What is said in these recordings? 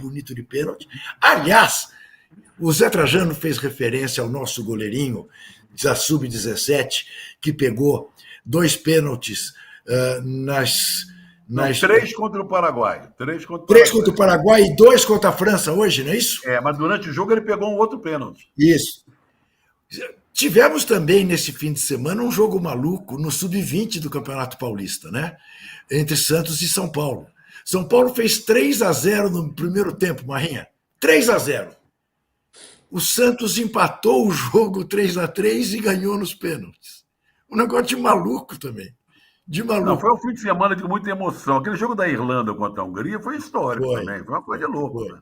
bonito de pênalti. Aliás, o Zé Trajano fez referência ao nosso goleirinho da Sub-17, que pegou 2 pênaltis Não, 3 contra o Paraguai. 3 contra o Paraguai e 2 contra a França hoje, não é isso? Mas durante o jogo ele pegou um outro pênalti. Isso. Tivemos também, nesse fim de semana, um jogo maluco no Sub-20 do Campeonato Paulista, né? Entre Santos e São Paulo. São Paulo fez 3-0 no primeiro tempo, Marrinha. 3-0. O Santos empatou o jogo 3-3 e ganhou nos pênaltis. Um negócio de maluco também. De maluco. Não, foi um fim de semana de muita emoção. Aquele jogo da Irlanda contra a Hungria foi histórico também. Foi uma coisa louca. Né?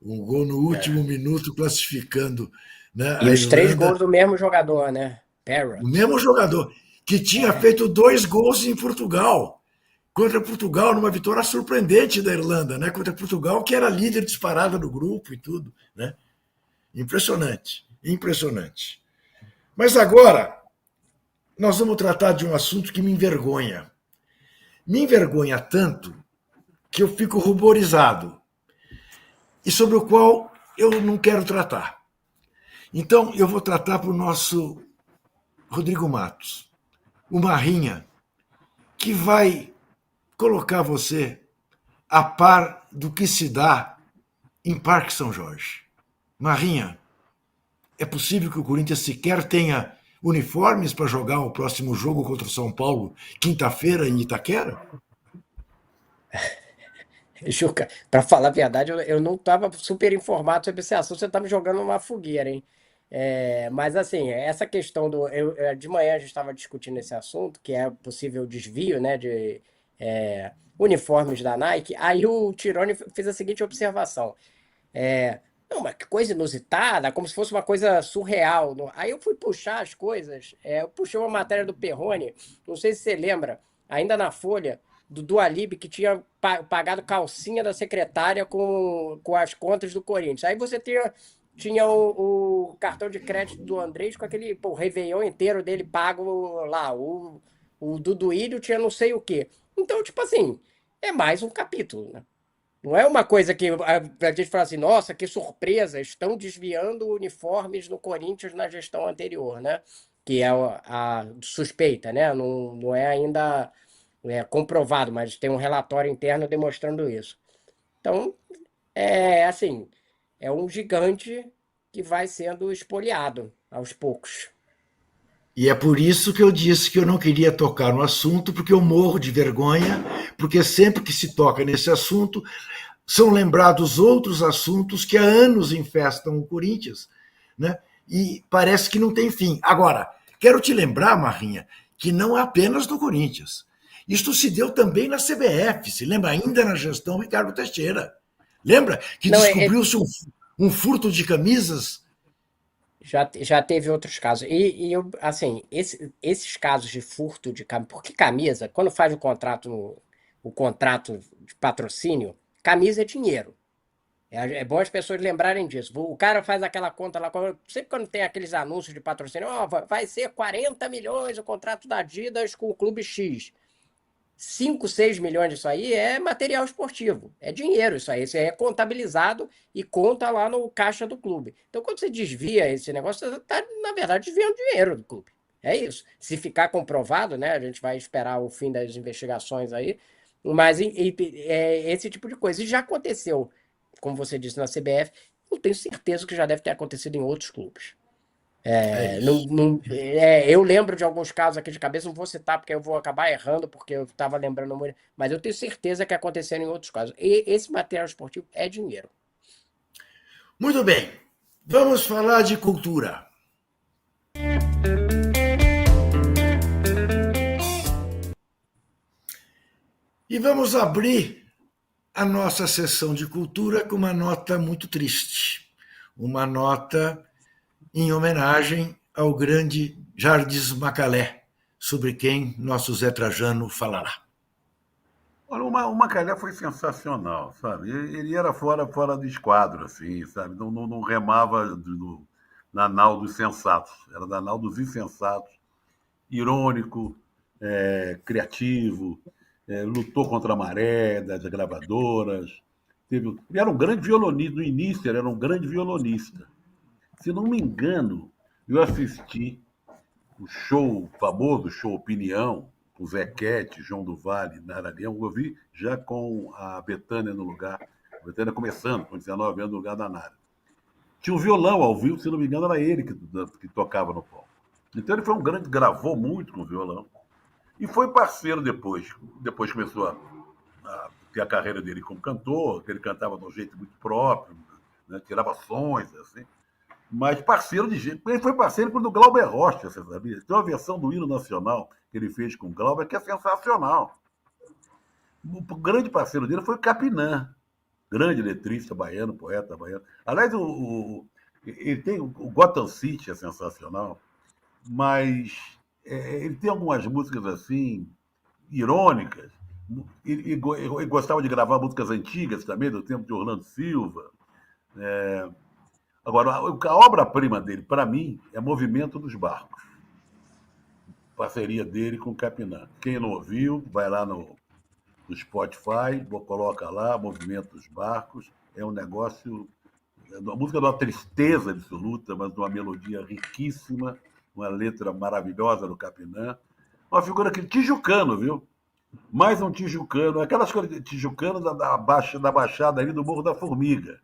Um gol no último minuto classificando. Né, e os 3 gols do mesmo jogador, né? Parrott. O mesmo jogador, que tinha feito 2 gols em Portugal. Contra Portugal, numa vitória surpreendente da Irlanda, né? Contra Portugal, que era líder disparada do grupo e tudo. Né? Impressionante, impressionante. Mas agora, nós vamos tratar de um assunto que me envergonha. Me envergonha tanto que eu fico ruborizado e sobre o qual eu não quero tratar. Então, eu vou tratar para o nosso Rodrigo Matos, o Marrinha, que vai colocar você a par do que se dá em Parque São Jorge. Marrinha, é possível que o Corinthians sequer tenha uniformes para jogar o próximo jogo contra o São Paulo, quinta-feira, em Itaquera? Juca, para falar a verdade, eu não estava super informado sobre esse assunto, você está me jogando uma fogueira, hein? Mas assim, essa questão de manhã a gente estava discutindo esse assunto, que é possível desvio, né, de uniformes da Nike. Aí o Tirone fez a seguinte observação: não, mas que coisa inusitada, como se fosse uma coisa surreal. Aí eu fui puxar as coisas, eu puxei uma matéria do Perrone, não sei se você lembra, ainda na Folha, do Dualib, que tinha pagado calcinha da secretária com as contas do Corinthians. Aí você tinha o cartão de crédito do Andrés com aquele Réveillon inteiro dele pago lá. O Duduílio tinha não sei o quê. Então, tipo assim, é mais um capítulo, né? Não é uma coisa que a gente fala assim, nossa, que surpresa, estão desviando uniformes no Corinthians na gestão anterior, né? Que é a suspeita, né? Não é ainda comprovado, mas tem um relatório interno demonstrando isso. Então, assim, é um gigante que vai sendo espoliado aos poucos. E é por isso que eu disse que eu não queria tocar no assunto, porque eu morro de vergonha, porque sempre que se toca nesse assunto, são lembrados outros assuntos que há anos infestam o Corinthians, né? E parece que não tem fim. Agora, quero te lembrar, Marrinha, que não apenas no Corinthians. Isto se deu também na CBF, se lembra, ainda na gestão Ricardo Teixeira. Lembra que descobriu-se um furto de camisas? Já teve outros casos. E assim, esses casos de furto de camisa, porque camisa, quando faz o contrato de patrocínio, camisa é dinheiro. É bom as pessoas lembrarem disso. O cara faz aquela conta lá, sempre quando tem aqueles anúncios de patrocínio, vai ser 40 milhões o contrato da Adidas com o clube X. 5, 6 milhões disso aí é material esportivo, é dinheiro isso aí é contabilizado e conta lá no caixa do clube. Então, quando você desvia esse negócio, você está, na verdade, desviando dinheiro do clube. É isso. Se ficar comprovado, né, a gente vai esperar o fim das investigações aí, mas esse tipo de coisa. E já aconteceu, como você disse, na CBF, eu tenho certeza que já deve ter acontecido em outros clubes. Eu lembro de alguns casos aqui de cabeça, não vou citar porque eu vou acabar errando, porque eu estava lembrando muito, mas eu tenho certeza que aconteceram em outros casos. E esse material esportivo é dinheiro. Muito bem, vamos falar de cultura. E vamos abrir a nossa sessão de cultura com uma nota muito triste. Uma nota em homenagem ao grande Jardim Macalé, sobre quem nosso Zé Trajano falará. Olha, o Macalé foi sensacional, sabe? Ele era fora do esquadro, assim, sabe? Não remava na nau dos sensatos, era da nau dos insensatos, irônico, criativo, lutou contra a maré das gravadoras, Ele era um grande violonista, no início ele era um grande violonista. Se não me engano, eu assisti o show, o famoso show Opinião, com Zequete, João do Vale, Nara Leão, eu vi já com a Bethânia no lugar, a Bethânia começando, com 19 anos, no lugar da Nara. Tinha um violão ao vivo, se não me engano, era ele que tocava no palco. Então ele foi um grande, gravou muito com o violão. E foi parceiro depois. Depois começou a ter a carreira dele como cantor, que ele cantava de um jeito muito próprio, né, tirava sons, assim. Mas parceiro de jeito. Ele foi parceiro do Glauber Rocha, você sabia? Tem uma versão do hino nacional que ele fez com o Glauber que é sensacional. O grande parceiro dele foi o Capinã, grande letrista baiano, poeta baiano. Aliás, ele tem o Gotham City, é sensacional, mas ele tem algumas músicas assim, irônicas. Ele gostava de gravar músicas antigas também, do tempo de Orlando Silva. Agora, a obra-prima dele, para mim, é Movimento dos Barcos. Parceria dele com o Capinã. Quem não ouviu, vai lá no Spotify, coloca lá, Movimento dos Barcos. É um negócio. Uma música de uma tristeza absoluta, mas de uma melodia riquíssima, uma letra maravilhosa do Capinã. Uma figura que tijucano, viu? Mais um tijucano, aquelas coisas de tijucano da Baixada ali do Morro da Formiga,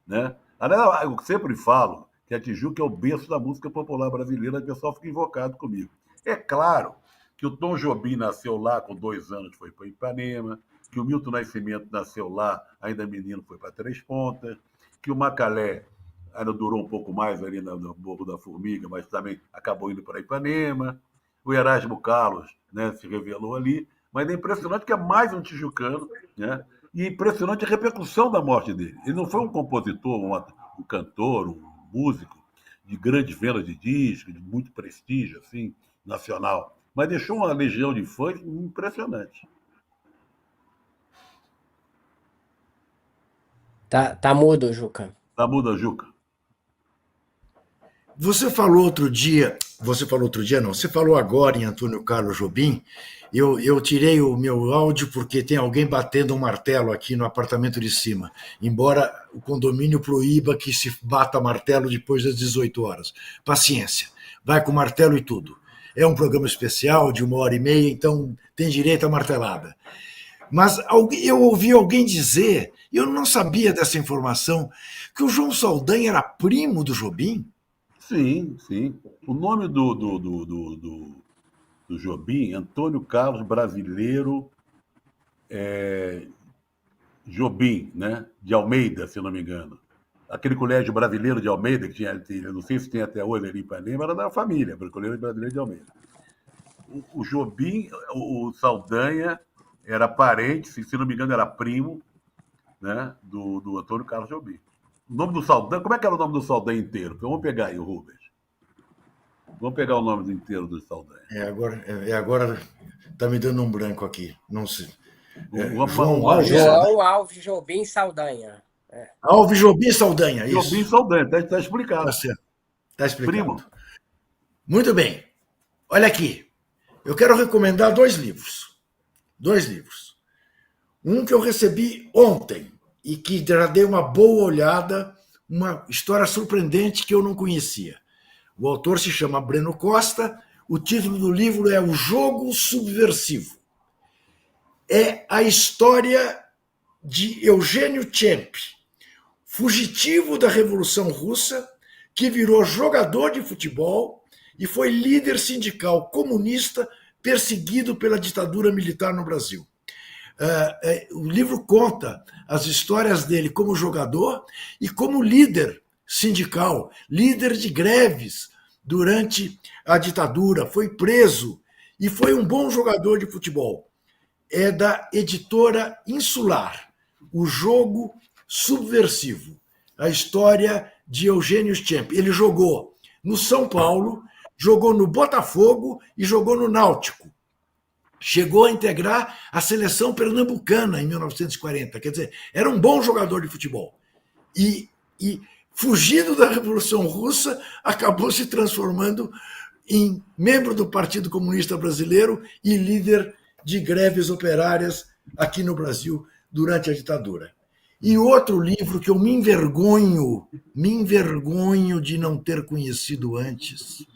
né? Eu sempre falo que a Tijuca é o berço da música popular brasileira, o pessoal fica invocado comigo. É claro que o Tom Jobim nasceu lá, com 2 anos foi para Ipanema, que o Milton Nascimento nasceu lá, ainda menino, foi para Três Pontas, que o Macalé ainda durou um pouco mais ali no Morro da Formiga, mas também acabou indo para Ipanema. O Erasmo Carlos, né, se revelou ali, mas é impressionante que é mais um tijucano, né? E é impressionante a repercussão da morte dele. Ele não foi um compositor, um cantor, um músico de grande venda de discos, de muito prestígio, assim, nacional, mas deixou uma legião de fãs impressionante. Tá mudo, Juca. Tá muda, Juca? Você falou outro dia, não, você falou agora em Antônio Carlos Jobim. Eu tirei o meu áudio porque tem alguém batendo um martelo aqui no apartamento de cima, embora o condomínio proíba que se bata martelo depois das 18 horas. Paciência, vai com martelo e tudo. É um programa especial de 1h30, então tem direito à martelada. Mas eu ouvi alguém dizer, e eu não sabia dessa informação, que o João Saldanha era primo do Jobim. Sim, sim. O nome do Jobim, Antônio Carlos Brasileiro Jobim, né? De Almeida, se não me engano. Aquele colégio brasileiro de Almeida, que tinha, não sei se tem até hoje ali em Ipanema, era da família, o colégio brasileiro de Almeida. O Jobim, o Saldanha, era parente, se não me engano, era primo, né, do Antônio Carlos Jobim. O nome do Saldanha, como é que era o nome do Saldanha inteiro? Vamos pegar aí o Rubens. Vamos pegar o nome inteiro do Saldanha. Agora tá me dando um branco aqui. Não sei. João Alves Jobim Saldanha. Alves Jobim Saldanha, isso. Jobim Saldanha, tá explicado. Tá certo. Tá explicado. Primo. Muito bem. Olha aqui. Eu quero recomendar 2 livros. 2 livros. Um que eu recebi ontem e que já dei uma boa olhada, uma história surpreendente que eu não conhecia. O autor se chama Breno Costa, o título do livro é O Jogo Subversivo. É a história de Eugênio Tchemp, fugitivo da Revolução Russa, que virou jogador de futebol e foi líder sindical comunista perseguido pela ditadura militar no Brasil. O livro conta as histórias dele como jogador e como líder sindical, líder de greves durante a ditadura, foi preso e foi um bom jogador de futebol. É da editora Insular, O Jogo Subversivo, a história de Eugênio Tchemp. Ele jogou no São Paulo, jogou no Botafogo e jogou no Náutico. Chegou a integrar a seleção pernambucana em 1940. Quer dizer, era um bom jogador de futebol. E fugindo da Revolução Russa, acabou se transformando em membro do Partido Comunista Brasileiro e líder de greves operárias aqui no Brasil durante a ditadura. E outro livro que eu me envergonho de não ter conhecido antes.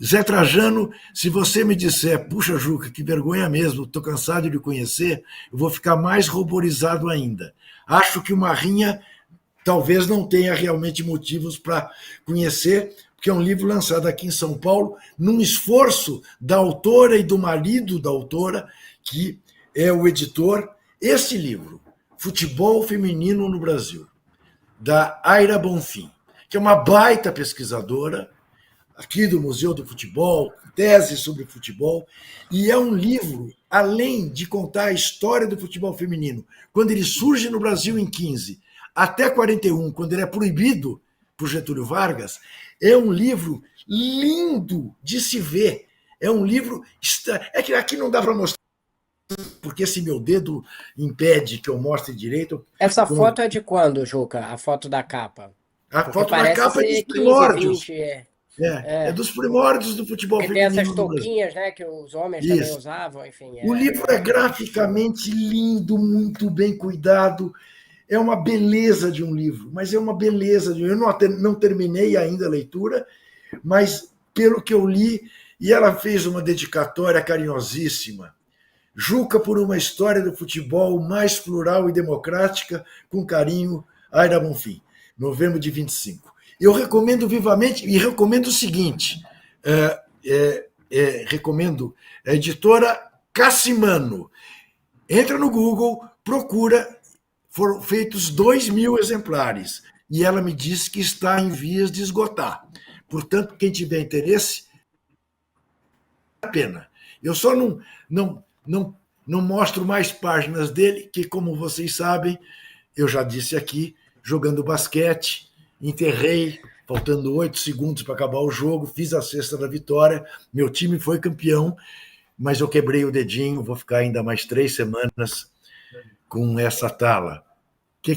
Zé Trajano, se você me disser, puxa, Juca, que vergonha mesmo, estou cansado de conhecer, eu vou ficar mais ruborizado ainda. Acho que o Marrinha talvez não tenha realmente motivos para conhecer, porque é um livro lançado aqui em São Paulo, num esforço da autora e do marido da autora, que é o editor. Este livro, Futebol Feminino no Brasil, da Aira Bonfim, que é uma baita pesquisadora aqui do Museu do Futebol, tese sobre futebol, e é um livro, além de contar a história do futebol feminino, quando ele surge no Brasil em 15, até 41, quando ele é proibido por Getúlio Vargas, é um livro lindo de se ver. É um livro... É que aqui não dá para mostrar, porque esse meu dedo impede que eu mostre direito. Essa foto é de quando, Juca? A foto da capa? A Porque foto da parece capa é dos ser 15, primórdios. 20. É dos primórdios do futebol Porque tem essas feminino no Brasil. touquinhas, né, que os homens também Isso. usavam, enfim. O livro é graficamente lindo, muito bem cuidado. É uma beleza de um livro, mas é uma beleza. Eu não terminei ainda a leitura, mas pelo que eu li, e ela fez uma dedicatória carinhosíssima. Juca por uma história do futebol mais plural e democrática, com carinho, Aira Bonfim, novembro de 25. Eu recomendo vivamente, e recomendo o seguinte, recomendo a editora Cassimano. Entra no Google, procura, foram feitos 2.000 exemplares, e ela me disse que está em vias de esgotar. Portanto, quem tiver interesse, vale a pena. Eu só não mostro mais páginas dele, que, como vocês sabem, eu já disse aqui, jogando basquete, enterrei, faltando 8 segundos para acabar o jogo, fiz a cesta da vitória, meu time foi campeão, mas eu quebrei o dedinho, vou ficar ainda mais 3 semanas com essa tala.